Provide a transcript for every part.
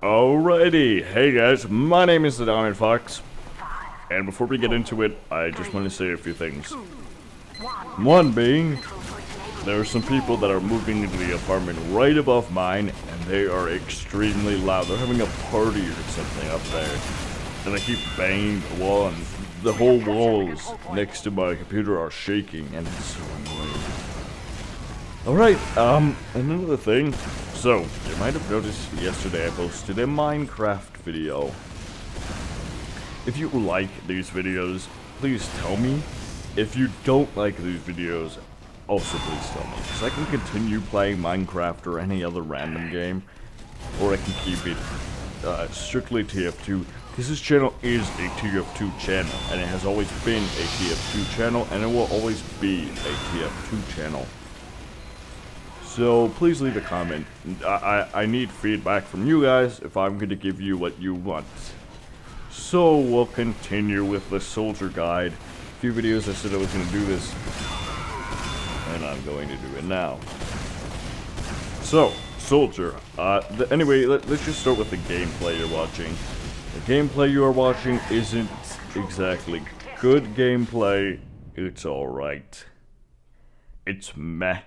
Alrighty, hey guys, my name is the Diamond Fox, and before we get into it, I just want to say a few things. One being, there are some people that are moving into the apartment right above mine, and they are extremely loud. They're having a party or something up there, and they keep banging the wall, and the whole walls next to my computer are shaking, and it's so annoying. Alright, another thing. So, you might have noticed yesterday I posted a Minecraft video. If you like these videos, please tell me. If you don't like these videos, also please tell me. Because I can continue playing Minecraft or any other random game. Or I can keep it strictly TF2. Because this channel is a TF2 channel. And it has always been a TF2 channel. And it will always be a TF2 channel. So please leave a comment. I need feedback from you guys if I'm going to give you what you want. So we'll continue with the soldier guide. A few videos I said I was going to do this, and I'm going to do it now. So, soldier. Anyway, let's just start with the gameplay you're watching. The gameplay you are watching isn't exactly good gameplay. It's alright. It's meh.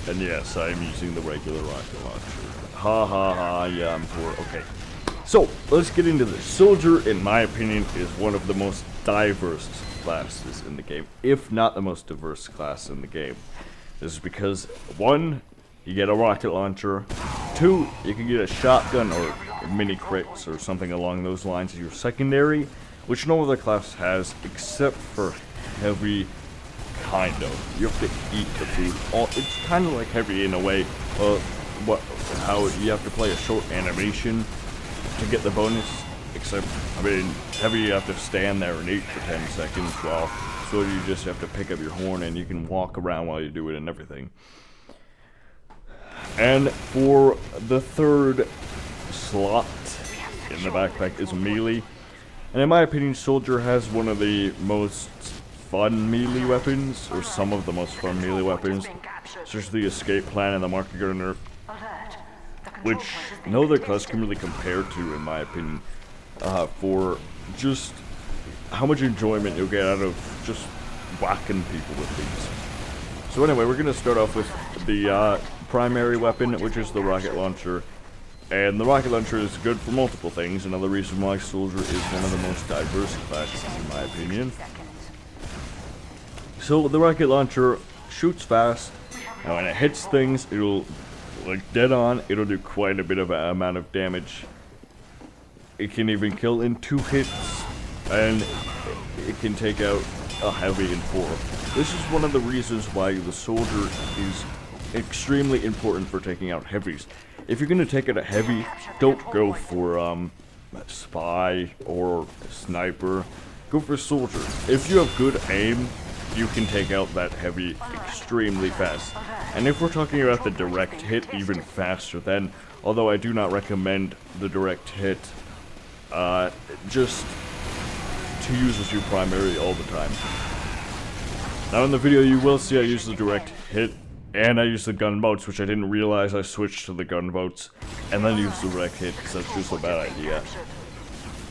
And yes, I am using the regular rocket launcher. Ha ha ha, yeah, I'm poor. Okay. So, let's get into this. Soldier, in my opinion, is one of the most diverse classes in the game. If not the most diverse class in the game. This is because, 1, you get a rocket launcher. 2, you can get a shotgun or mini crits or something along those lines as your secondary. Which no other class has, except for heavy. Kind of. You have to eat the food. It's kind of like heavy in a way. How you have to play a short animation to get the bonus. Except, I mean, heavy you have to stand there and eat for 10 seconds. While so you just have to pick up your horn and you can walk around while you do it and everything. And for the third slot in the backpack is melee. And in my opinion, soldier has one of the most fun melee weapons, or some of the most fun melee weapons, such as the escape plan and the market gunner, which no other class can really compare to, in my opinion, for just how much enjoyment you'll get out of just whacking people with these. So anyway, we're going to start off with the primary weapon, which is the rocket launcher. And the rocket launcher is good for multiple things. Another reason why soldier is one of the most diverse classes, in my opinion. So the rocket launcher shoots fast, and when it hits things, it'll, like dead on, it'll do quite a bit of an amount of damage. It can even kill in 2 hits, and it can take out a heavy in 4. This is one of the reasons why the soldier is extremely important for taking out heavies. If you're going to take out a heavy, don't go for a spy or a sniper. Go for a soldier. If you have good aim, you can take out that heavy extremely fast. And if we're talking about the direct hit, even faster then, although I do not recommend the direct hit, just to use as your primary all the time. Now in the video you will see I use the direct hit, and I use the gunboats, which I didn't realize I switched to the gunboats, and then use the direct hit, because that's just a bad idea.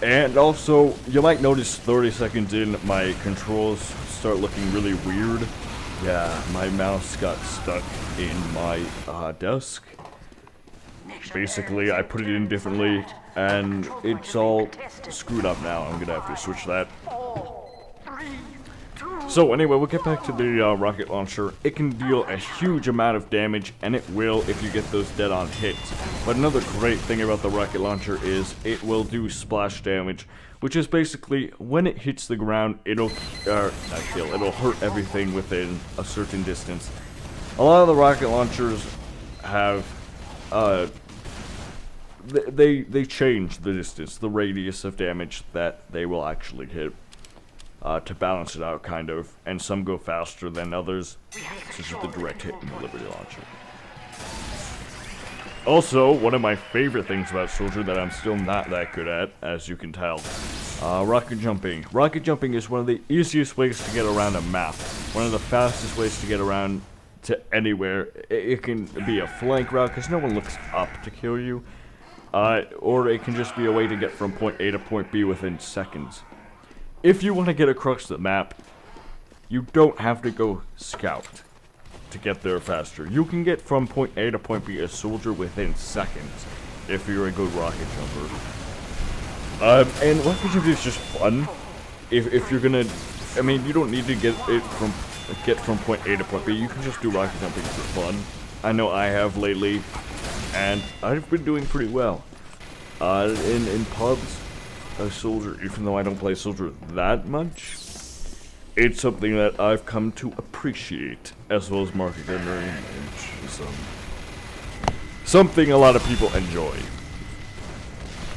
And also, you might notice 30 seconds in, my controls start looking really weird. Yeah, my mouse got stuck in my desk. Basically, I put it in differently, and it's all screwed up now. I'm gonna have to switch that. So anyway, we'll get back to the rocket launcher. It can deal a huge amount of damage, and it will if you get those dead-on hits. But another great thing about the rocket launcher is it will do splash damage, which is basically when it hits the ground, it'll hurt everything within a certain distance. A lot of the rocket launchers have they change the distance, the radius of damage that they will actually hit. To balance it out, kind of, and some go faster than others, such as the direct hit in the Liberty Launcher. Also, one of my favorite things about Soldier that I'm still not that good at, as you can tell, rocket jumping. Rocket jumping is one of the easiest ways to get around a map, one of the fastest ways to get around to anywhere. It can be a flank route, because no one looks up to kill you, or it can just be a way to get from point A to point B within seconds. If you want to get across the map, you don't have to go scout to get there faster. You can get from point A to point B as soldier within seconds if you're a good rocket jumper. And rocket jumping is just fun. If you're gonna, I mean, you don't need to get from point A to point B. You can just do rocket jumping for fun. I know I have lately, and I've been doing pretty well. In pubs, a soldier, even though I don't play soldier that much, it's something that I've come to appreciate, as well as market gunnery, which is something a lot of people enjoy.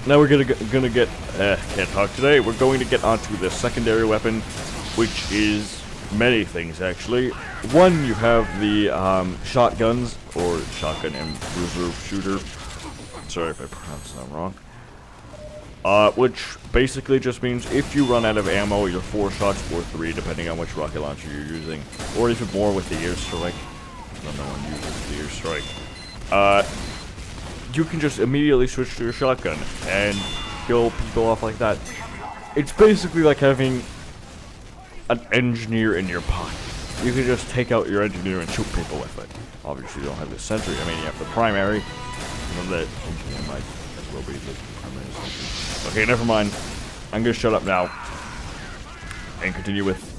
Now we're gonna get, can't talk today, we're going to get onto the secondary weapon, which is many things actually. One, you have the shotguns, or shotgun and reserve shooter. Sorry if I pronounced that wrong. Which basically just means if you run out of ammo, either 4 shots or 3, depending on which rocket launcher you're using, or even more with the airstrike. No one uses the airstrike. You can just immediately switch to your shotgun and kill people off like that. It's basically like having an engineer in your pocket. You can just take out your engineer and shoot people with it. Obviously, you don't have the sentry. I mean, you have the primary. And the engineer might as well be the primary sentry. Okay, never mind. I'm gonna shut up now and continue with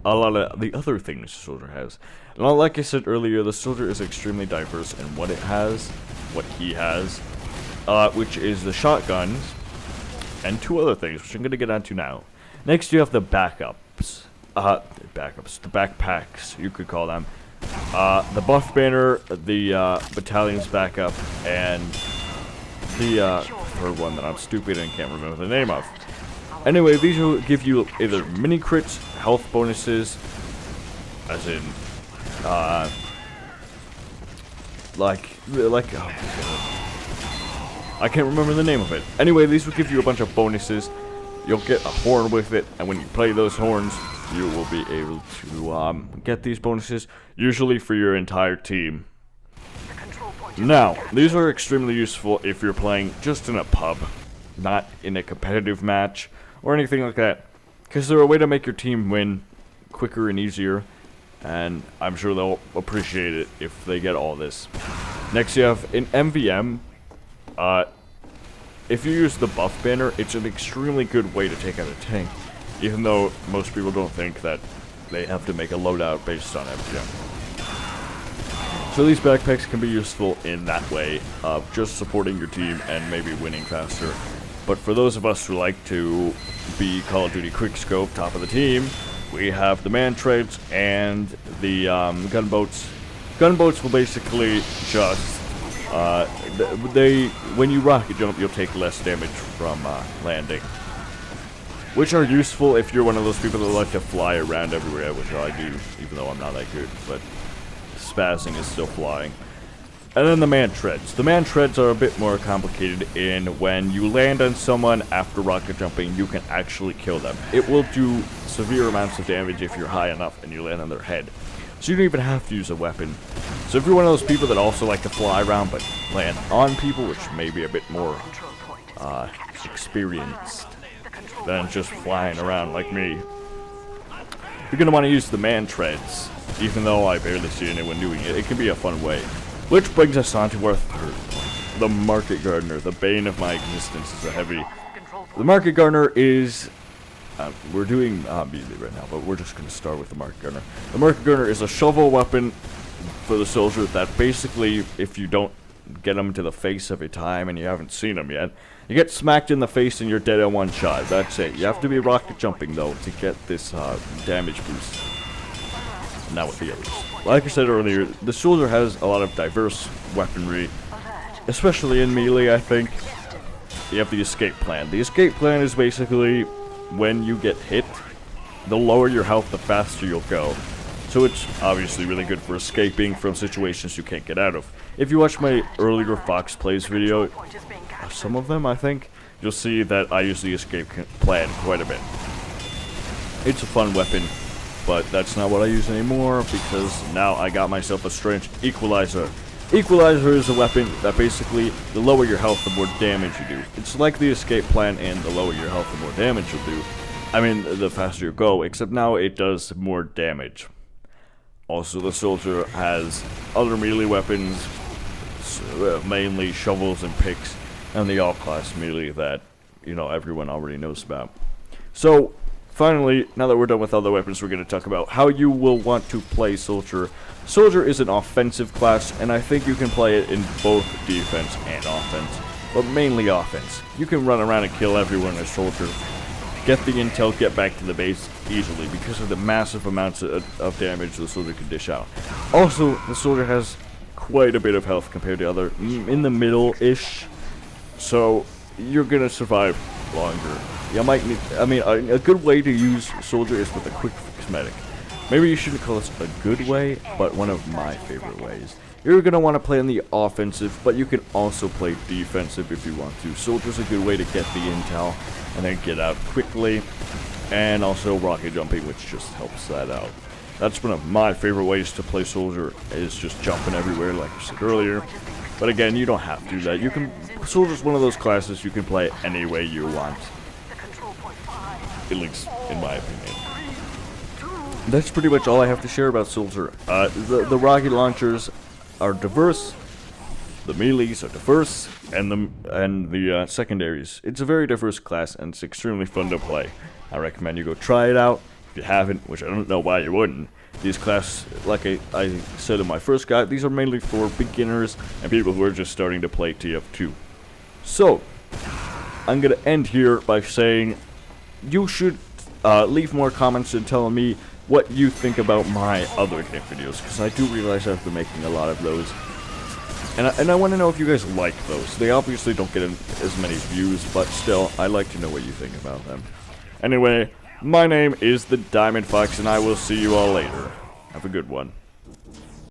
a lot of the other things the soldier has. And like I said earlier, the soldier is extremely diverse in what it has, what he has, which is the shotguns and 2 other things, which I'm gonna get onto now. Next, you have the backups. The backpacks, you could call them. The buff banner, the battalion's backup, and the third one that I'm stupid and can't remember the name of. Anyway, these will give you either mini crits, health bonuses, as in, oh my God. I can't remember the name of it. Anyway, these will give you a bunch of bonuses. You'll get a horn with it, and when you play those horns, you will be able to get these bonuses, usually for your entire team. Now, these are extremely useful if you're playing just in a pub, not in a competitive match, or anything like that, because they're a way to make your team win quicker and easier, and I'm sure they'll appreciate it if they get all this. Next, you have in MVM, if you use the buff banner, it's an extremely good way to take out a tank, even though most people don't think that they have to make a loadout based on MVM. So these backpacks can be useful in that way of just supporting your team and maybe winning faster. But for those of us who like to be Call of Duty Quickscope, top of the team, we have the man treads and the gunboats. Gunboats will basically just when you rocket jump, you'll take less damage from landing, which are useful if you're one of those people that like to fly around everywhere, which I do, even though I'm not that good, but spazzing is still flying. And then the man treads. The man treads are a bit more complicated in when you land on someone after rocket jumping, you can actually kill them. It will do severe amounts of damage if you're high enough and you land on their head. So you don't even have to use a weapon. So if you're one of those people that also like to fly around but land on people, which may be a bit more experienced than just flying around like me, you're going to want to use the man treads. Even though I barely see anyone doing it, it can be a fun way. Which brings us on to our third point. The Market Gardener, the bane of my existence is a heavy. The Market Gardener is... we're doing melee right now, but we're just going to start with the Market Gardener. The Market Gardener is a shovel weapon for the soldier that basically, if you don't get him to the face every time and you haven't seen him yet, you get smacked in the face and you're dead in one shot. That's it. You have to be rocket jumping, though, to get this damage boost. Now with the others. Like I said earlier, the soldier has a lot of diverse weaponry, especially in melee, I think. You have the escape plan. The escape plan is basically when you get hit, the lower your health, the faster you'll go. So it's obviously really good for escaping from situations you can't get out of. If you watch my earlier Fox Plays video, some of them I think, you'll see that I use the escape plan quite a bit. It's a fun weapon. But that's not what I use anymore, because now I got myself a strange equalizer. Equalizer is a weapon that basically, the lower your health, the more damage you do. It's like the escape plan, and the lower your health, the more damage you'll do. I mean, the faster you go, except now it does more damage. Also, the soldier has other melee weapons, mainly shovels and picks, and the all-class melee that, you know, everyone already knows about. So, finally, now that we're done with other weapons, we're going to talk about how you will want to play Soldier. Soldier is an offensive class, and I think you can play it in both defense and offense, but mainly offense. You can run around and kill everyone as Soldier, get the intel, get back to the base easily because of the massive amounts of damage the Soldier can dish out. Also, the Soldier has quite a bit of health compared to other, in the middle-ish, so you're going to survive longer. You might need, I mean, a good way to use Soldier is with a quick fix medic. Maybe you shouldn't call this a good way, but one of my favorite ways. You're going to want to play on the offensive, but you can also play defensive if you want to. Soldier's a good way to get the intel and then get out quickly, and also rocket jumping, which just helps that out. That's one of my favorite ways to play Soldier, is just jumping everywhere like I said earlier. But again, you don't have to do that. You can, Soldier's one of those classes you can play any way you want. At least, in my opinion. That's pretty much all I have to share about Soldier. The rocket launchers are diverse, the melees are diverse, and the secondaries. It's a very diverse class, and it's extremely fun to play. I recommend you go try it out. If you haven't, which I don't know why you wouldn't. These classes, like I said in my first guide, these are mainly for beginners and people who are just starting to play TF2. So, I'm going to end here by saying you should leave more comments and tell me what you think about my other game videos, because I do realize I've been making a lot of those. And I want to know if you guys like those. They obviously don't get as many views, but still, I like to know what you think about them. Anyway, my name is the Diamond Fox, and I will see you all later. Have a good one.